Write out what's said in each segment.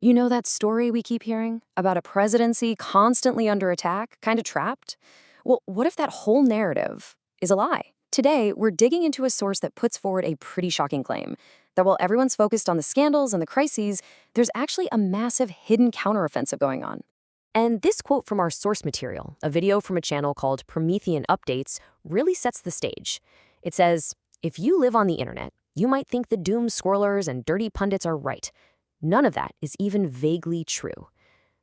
You know that story we keep hearing about a presidency constantly under attack, kind of trapped? Well, what if that whole narrative is a lie? Today, we're digging into a source that puts forward a pretty shocking claim that while everyone's focused on the scandals and the crises, there's actually a massive hidden counteroffensive going on. And this quote from our source material, a video from a channel called Promethean Updates, really sets the stage. It says, if you live on the internet, you might think the doom scrollers and dirty pundits are right. None of that is even vaguely true.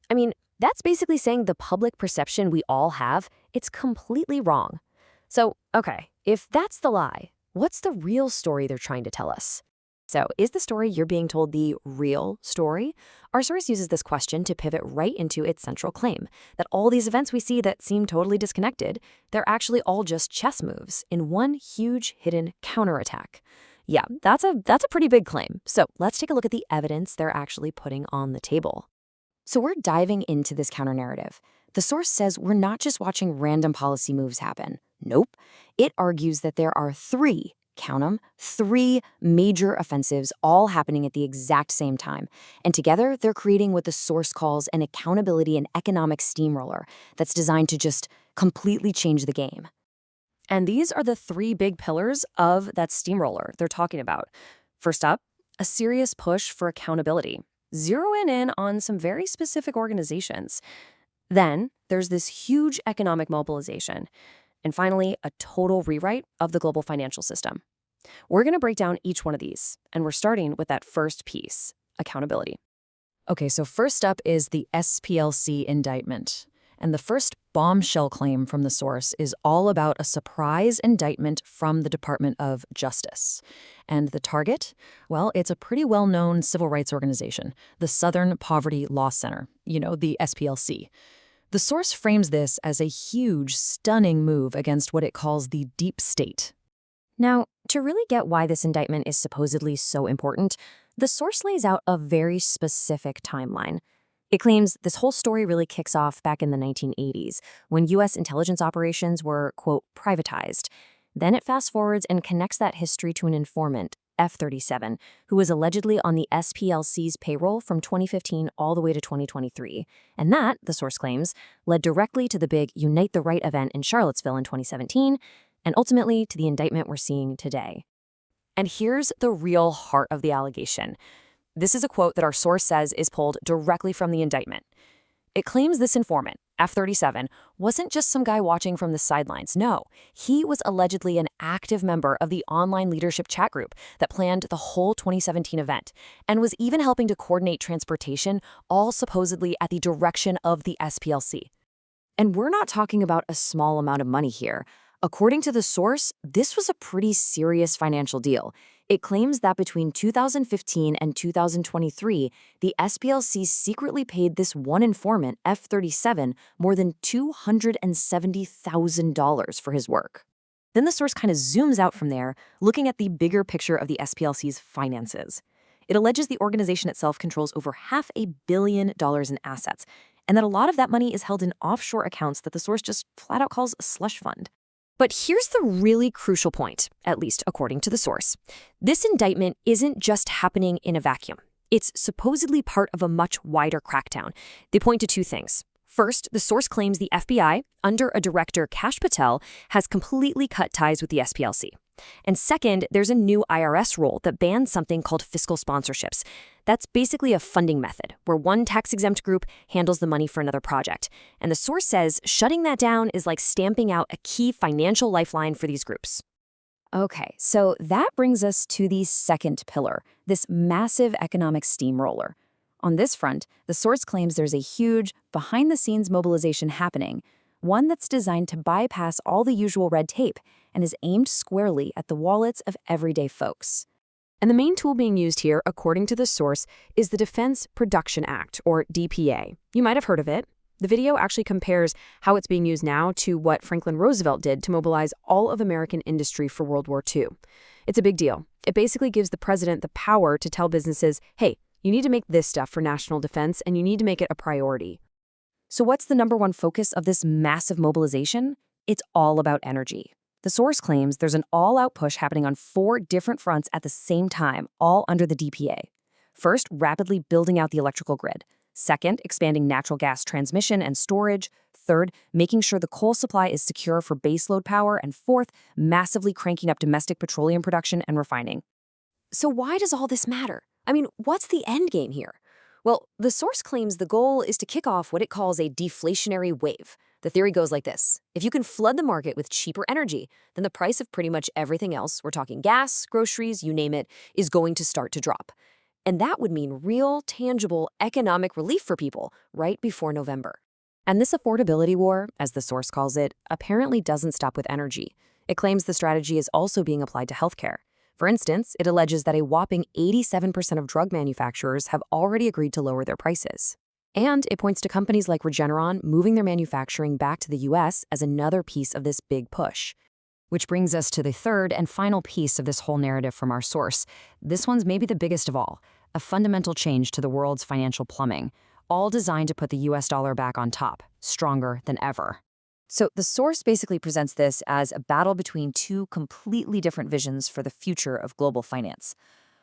I mean, that's basically saying the public perception we all have, it's completely wrong. So, okay, if that's the lie, what's the real story they're trying to tell us? So, is the story you're being told the real story? Our source uses this question to pivot right into its central claim, that all these events we see that seem totally disconnected, they're actually all just chess moves in one huge hidden counterattack. Yeah, that's a pretty big claim. So let's take a look at the evidence they're actually putting on the table. So we're diving into this counter-narrative. The source says we're not just watching random policy moves happen. Nope. It argues that there are count 'em, three major offensives all happening at the exact same time. And together, they're creating what the source calls an accountability and economic steamroller that's designed to just completely change the game. And these are the three big pillars of that steamroller they're talking about. First up, a serious push for accountability, zeroing in on some very specific organizations. Then there's this huge economic mobilization. And finally, a total rewrite of the global financial system. We're going to break down each one of these, and we're starting with that first piece, accountability. Okay, so first up is the SPLC indictment. And the first bombshell claim from the source is all about a surprise indictment from the Department of Justice. And the target? Well, it's a pretty well-known civil rights organization, the Southern Poverty Law Center, the SPLC. The source frames this as a huge, stunning move against what it calls the deep state. Now, to really get why this indictment is supposedly so important, the source lays out a very specific timeline. It claims this whole story really kicks off back in the 1980s, when U.S. intelligence operations were, quote, privatized. Then it fast forwards and connects that history to an informant, F-37, who was allegedly on the SPLC's payroll from 2015 all the way to 2023. And that, the source claims, led directly to the big Unite the Right event in Charlottesville in 2017, and ultimately to the indictment we're seeing today. And here's the real heart of the allegation. This is a quote that our source says is pulled directly from the indictment. It claims this informant, F-37, wasn't just some guy watching from the sidelines. No, he was allegedly an active member of the online leadership chat group that planned the whole 2017 event and was even helping to coordinate transportation, all supposedly at the direction of the SPLC. And we're not talking about a small amount of money here. According to the source, this was a pretty serious financial deal. It claims that between 2015 and 2023, the SPLC secretly paid this one informant, F-37, more than $270,000 for his work. Then the source kind of zooms out from there, looking at the bigger picture of the SPLC's finances. It alleges the organization itself controls over $500 million in assets, and that a lot of that money is held in offshore accounts that the source just flat out calls a slush fund. But here's the really crucial point, at least according to the source. This indictment isn't just happening in a vacuum. It's supposedly part of a much wider crackdown. They point to two things. First, the source claims the FBI, under a director, Kash Patel, has completely cut ties with the SPLC. And second, there's a new IRS rule that bans something called fiscal sponsorships. That's basically a funding method where one tax-exempt group handles the money for another project. And the source says shutting that down is like stamping out a key financial lifeline for these groups. Okay, so that brings us to the second pillar, this massive economic steamroller. On this front, the source claims there's a huge, behind-the-scenes mobilization happening, one that's designed to bypass all the usual red tape and is aimed squarely at the wallets of everyday folks. And the main tool being used here, according to the source, is the Defense Production Act, or DPA. You might have heard of it. The video actually compares how it's being used now to what Franklin Roosevelt did to mobilize all of American industry for World War II. It's a big deal. It basically gives the president the power to tell businesses, hey, you need to make this stuff for national defense, and you need to make it a priority. So what's the number one focus of this massive mobilization? It's all about energy. The source claims there's an all-out push happening on 4 different fronts at the same time, all under the DPA. First, rapidly building out the electrical grid. Second, expanding natural gas transmission and storage. Third, making sure the coal supply is secure for baseload power. And fourth, massively cranking up domestic petroleum production and refining. So why does all this matter? I mean, what's the end game here? Well, the source claims the goal is to kick off what it calls a deflationary wave. The theory goes like this. If you can flood the market with cheaper energy, then the price of pretty much everything else, we're talking gas, groceries, you name it, is going to start to drop. And that would mean real, tangible economic relief for people right before November. And this affordability war, as the source calls it, apparently doesn't stop with energy. It claims the strategy is also being applied to healthcare. For instance, it alleges that a whopping 87% of drug manufacturers have already agreed to lower their prices. And it points to companies like Regeneron moving their manufacturing back to the US as another piece of this big push. Which brings us to the third and final piece of this whole narrative from our source. This one's maybe the biggest of all, a fundamental change to the world's financial plumbing, all designed to put the US dollar back on top, stronger than ever. So the source basically presents this as a battle between two completely different visions for the future of global finance.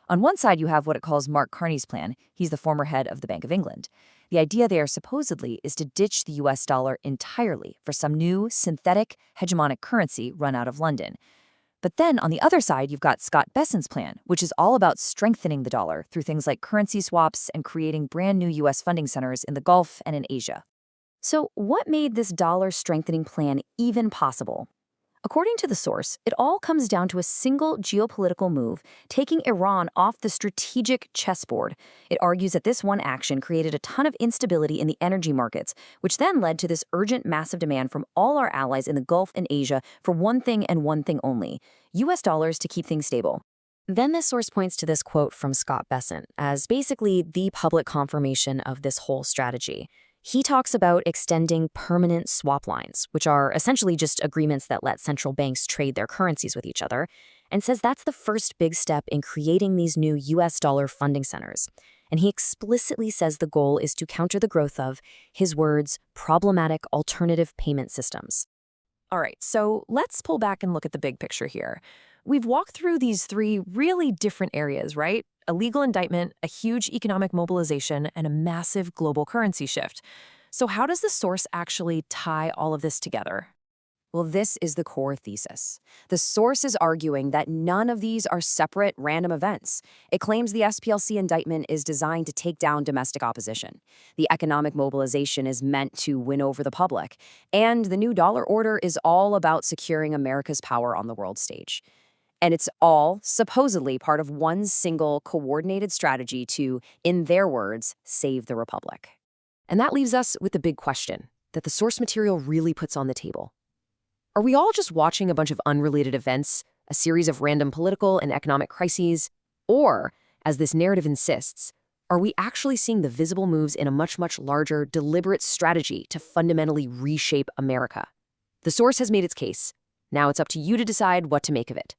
On one side, you have what it calls Mark Carney's plan. He's the former head of the Bank of England. The idea there, supposedly, is to ditch the US dollar entirely for some new, synthetic, hegemonic currency run out of London. But then, on the other side, you've got Scott Bessent's plan, which is all about strengthening the dollar through things like currency swaps and creating brand new US funding centers in the Gulf and in Asia. So what made this dollar strengthening plan even possible? According to the source, it all comes down to a single geopolitical move, taking Iran off the strategic chessboard. It argues that this one action created a ton of instability in the energy markets, which then led to this urgent, massive demand from all our allies in the Gulf and Asia for one thing and one thing only, US dollars to keep things stable. Then this source points to this quote from Scott Bessent as basically the public confirmation of this whole strategy. He talks about extending permanent swap lines, which are essentially just agreements that let central banks trade their currencies with each other, and says that's the first big step in creating these new US dollar funding centers. And he explicitly says the goal is to counter the growth of, his words, problematic alternative payment systems. All right, so let's pull back and look at the big picture here. We've walked through these three really different areas, right? A legal indictment, a huge economic mobilization, and a massive global currency shift. So how does the source actually tie all of this together? Well, this is the core thesis. The source is arguing that none of these are separate, random events. It claims the SPLC indictment is designed to take down domestic opposition. The economic mobilization is meant to win over the public. And the new dollar order is all about securing America's power on the world stage. And it's all, supposedly, part of one single coordinated strategy to, in their words, save the republic. And that leaves us with the big question that the source material really puts on the table. Are we all just watching a bunch of unrelated events, a series of random political and economic crises? Or, as this narrative insists, are we actually seeing the visible moves in a much, much larger, deliberate strategy to fundamentally reshape America? The source has made its case. Now it's up to you to decide what to make of it.